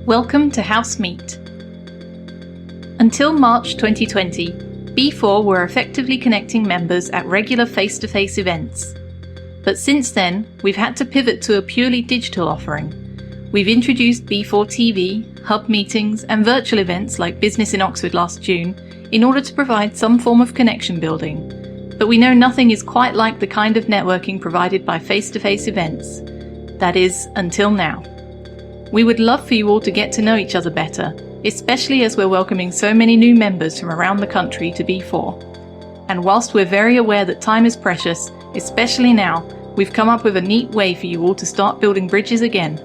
Welcome to House Meet. Until March 2020, B4 were effectively connecting members at regular face-to-face events. But since then, we've had to pivot to a purely digital offering. We've introduced B4 TV, hub meetings, and virtual events like Business in Oxford last June in order to provide some form of connection building. But we know nothing is quite like the kind of networking provided by face-to-face events. That is, until now. We would love for you all to get to know each other better, especially as we're welcoming so many new members from around the country to B4. And whilst we're very aware that time is precious, especially now, we've come up with a neat way for you all to start building bridges again.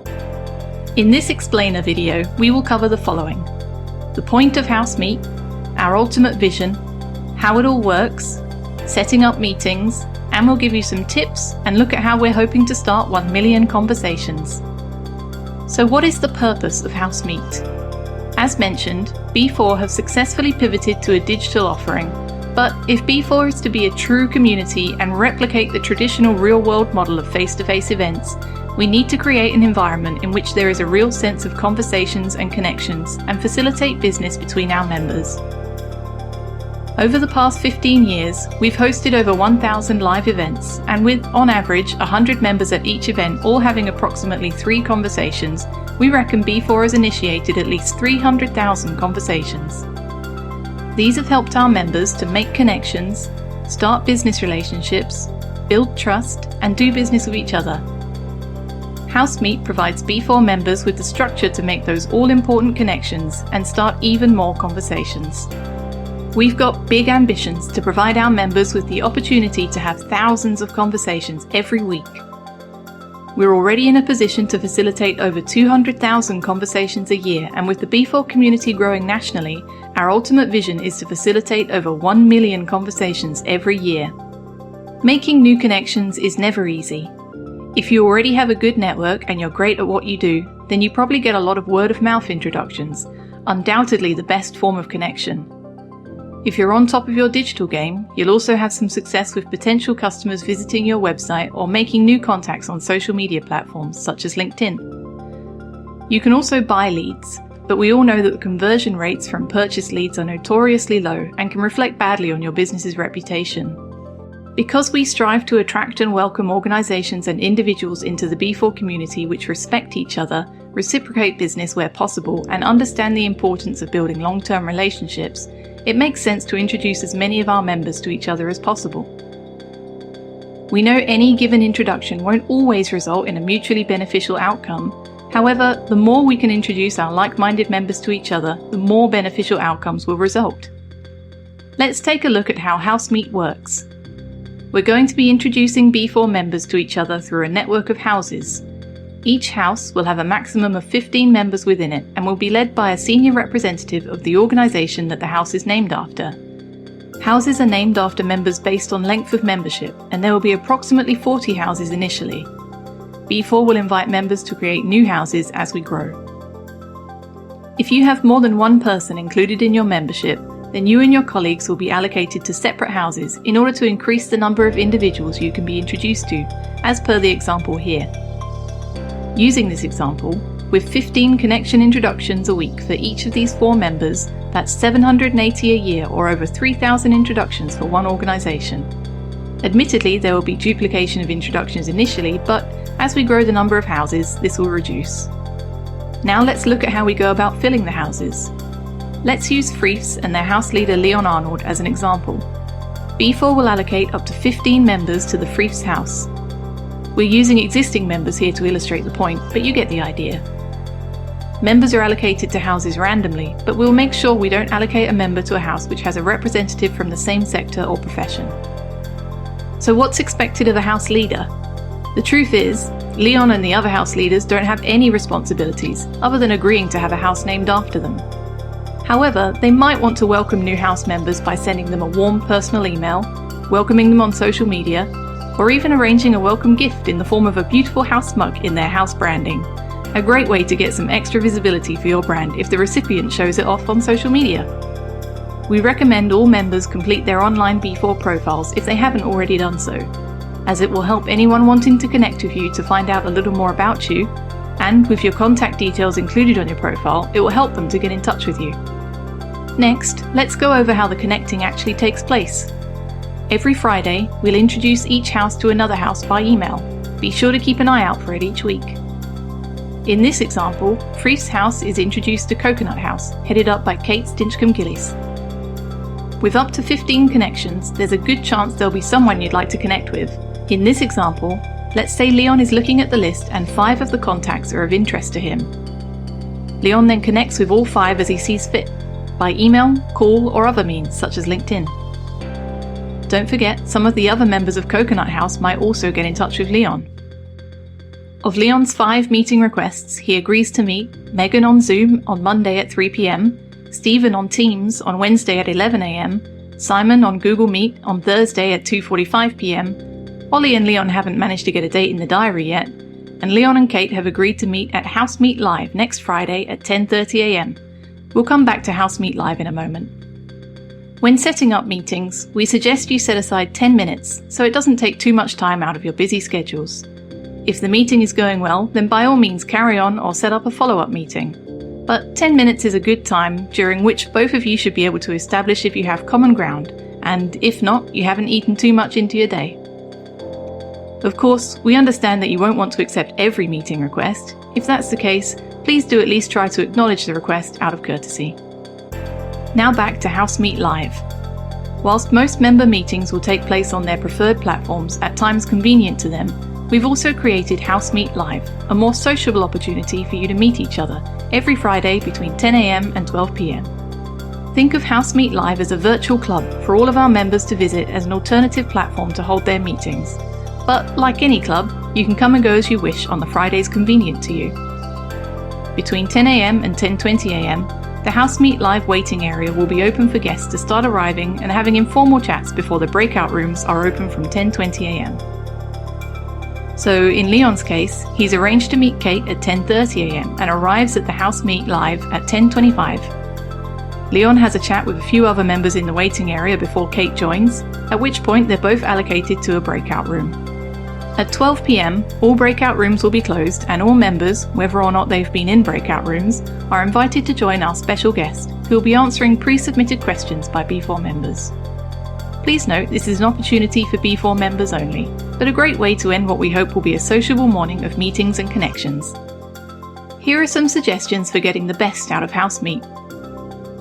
In this explainer video, we will cover the following: the point of House Meet, our ultimate vision, how it all works, setting up meetings, and we'll give you some tips and look at how we're hoping to start 1 million conversations. So what is the purpose of House Meet? As mentioned, B4 have successfully pivoted to a digital offering, but if B4 is to be a true community and replicate the traditional real-world model of face-to-face events, we need to create an environment in which there is a real sense of conversations and connections and facilitate business between our members. Over the past 15 years, we've hosted over 1,000 live events, and with, on average, 100 members at each event all having approximately 3 conversations, we reckon B4 has initiated at least 300,000 conversations. These have helped our members to make connections, start business relationships, build trust, and do business with each other. House Meet provides B4 members with the structure to make those all-important connections and start even more conversations. We've got big ambitions to provide our members with the opportunity to have thousands of conversations every week. We're already in a position to facilitate over 200,000 conversations a year, and with the B4 community growing nationally, our ultimate vision is to facilitate over 1 million conversations every year. Making new connections is never easy. If you already have a good network and you're great at what you do, then you probably get a lot of word-of-mouth introductions, undoubtedly the best form of connection. If you're on top of your digital game, you'll also have some success with potential customers visiting your website or making new contacts on social media platforms such as LinkedIn. You can also buy leads, but we all know that the conversion rates from purchase leads are notoriously low and can reflect badly on your business's reputation. Because we strive to attract and welcome organizations and individuals into the B4 community which respect each other, reciprocate business where possible, and understand the importance of building long-term relationships, it makes sense to introduce as many of our members to each other as possible. We know any given introduction won't always result in a mutually beneficial outcome. However, the more we can introduce our like-minded members to each other, the more beneficial outcomes will result. Let's take a look at how House Meet works. We're going to be introducing B4 members to each other through a network of houses. Each house will have a maximum of 15 members within it and will be led by a senior representative of the organisation that the house is named after. Houses are named after members based on length of membership, and there will be approximately 40 houses initially. B4 will invite members to create new houses as we grow. If you have more than one person included in your membership, then you and your colleagues will be allocated to separate houses in order to increase the number of individuals you can be introduced to, as per the example here. Using this example, with 15 connection introductions a week for each of these 4 members, that's 780 a year, or over 3,000 introductions for one organisation. Admittedly, there will be duplication of introductions initially, but as we grow the number of houses, this will reduce. Now let's look at how we go about filling the houses. Let's use Friefs and their house leader Leon Arnold as an example. B4 will allocate up to 15 members to the Friefs house. We're using existing members here to illustrate the point, but you get the idea. Members are allocated to houses randomly, but we'll make sure we don't allocate a member to a house which has a representative from the same sector or profession. So what's expected of a house leader? The truth is, Leon and the other house leaders don't have any responsibilities other than agreeing to have a house named after them. However, they might want to welcome new house members by sending them a warm personal email, welcoming them on social media, or even arranging a welcome gift in the form of a beautiful house mug in their house branding. A great way to get some extra visibility for your brand if the recipient shows it off on social media. We recommend all members complete their online B4 profiles if they haven't already done so, as it will help anyone wanting to connect with you to find out a little more about you and with your contact details included on your profile, it will help them to get in touch with you. Next, let's go over how the connecting actually takes place. Every Friday, we'll introduce each house to another house by email. Be sure to keep an eye out for it each week. In this example, Freef's house is introduced to Coconut House, headed up by Kate Stinchcombe-Gillies. With up to 15 connections, there's a good chance there'll be someone you'd like to connect with. In this example, let's say Leon is looking at the list and 5 of the contacts are of interest to him. Leon then connects with all 5 as he sees fit, by email, call, or other means such as LinkedIn. Don't forget, some of the other members of Coconut House might also get in touch with Leon. Of Leon's 5 meeting requests, he agrees to meet Megan on Zoom on Monday at 3 p.m, Stephen on Teams on Wednesday at 11 a.m, Simon on Google Meet on Thursday at 2:45 p.m, Ollie and Leon haven't managed to get a date in the diary yet, and Leon and Kate have agreed to meet at House Meet Live next Friday at 10:30 a.m. We'll come back to House Meet Live in a moment. When setting up meetings, we suggest you set aside 10 minutes so it doesn't take too much time out of your busy schedules. If the meeting is going well, then by all means carry on or set up a follow-up meeting. But 10 minutes is a good time during which both of you should be able to establish if you have common ground, and if not, you haven't eaten too much into your day. Of course, we understand that you won't want to accept every meeting request. If that's the case, please do at least try to acknowledge the request out of courtesy. Now back to House Meet Live. Whilst most member meetings will take place on their preferred platforms at times convenient to them, we've also created House Meet Live, a more sociable opportunity for you to meet each other every Friday between 10 a.m. and 12 p.m. Think of House Meet Live as a virtual club for all of our members to visit as an alternative platform to hold their meetings. But like any club, you can come and go as you wish on the Fridays convenient to you. Between 10 a.m. and 10:20 a.m, the House Meet Live waiting area will be open for guests to start arriving and having informal chats before the breakout rooms are open from 10:20 a.m. So in Leon's case, he's arranged to meet Kate at 10:30 a.m. and arrives at the House Meet Live at 10:25. Leon has a chat with a few other members in the waiting area before Kate joins, at which point they're both allocated to a breakout room. At 12 p.m, all breakout rooms will be closed and all members, whether or not they've been in breakout rooms, are invited to join our special guest, who will be answering pre-submitted questions by B4 members. Please note this is an opportunity for B4 members only, but a great way to end what we hope will be a sociable morning of meetings and connections. Here are some suggestions for getting the best out of House Meet.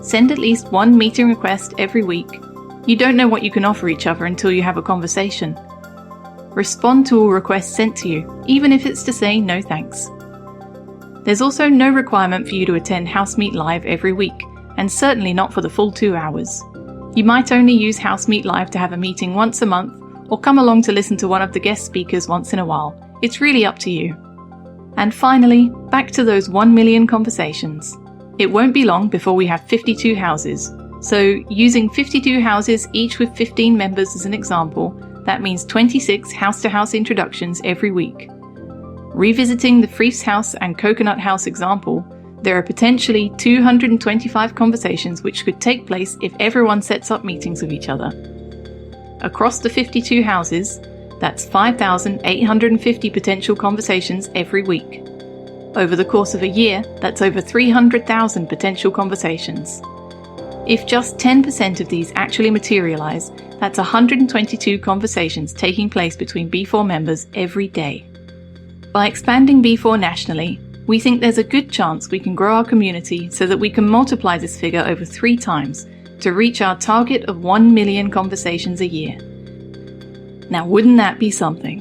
Send at least 1 meeting request every week. You don't know what you can offer each other until you have a conversation. Respond to all requests sent to you, even if it's to say no thanks. There's also no requirement for you to attend House Meet Live every week, and certainly not for the full 2 hours. You might only use House Meet Live to have a meeting once a month, or come along to listen to one of the guest speakers once in a while. It's really up to you. And finally, back to those 1 million conversations. It won't be long before we have 52 houses. So using 52 houses, each with 15 members as an example, that means 26 house-to-house introductions every week. Revisiting the Freef's House and Coconut House example, there are potentially 225 conversations which could take place if everyone sets up meetings with each other. Across the 52 houses, that's 5,850 potential conversations every week. Over the course of a year, that's over 300,000 potential conversations. If just 10% of these actually materialise, that's 122 conversations taking place between B4 members every day. By expanding B4 nationally, we think there's a good chance we can grow our community so that we can multiply this figure over 3 times to reach our target of 1 million conversations a year. Now, wouldn't that be something?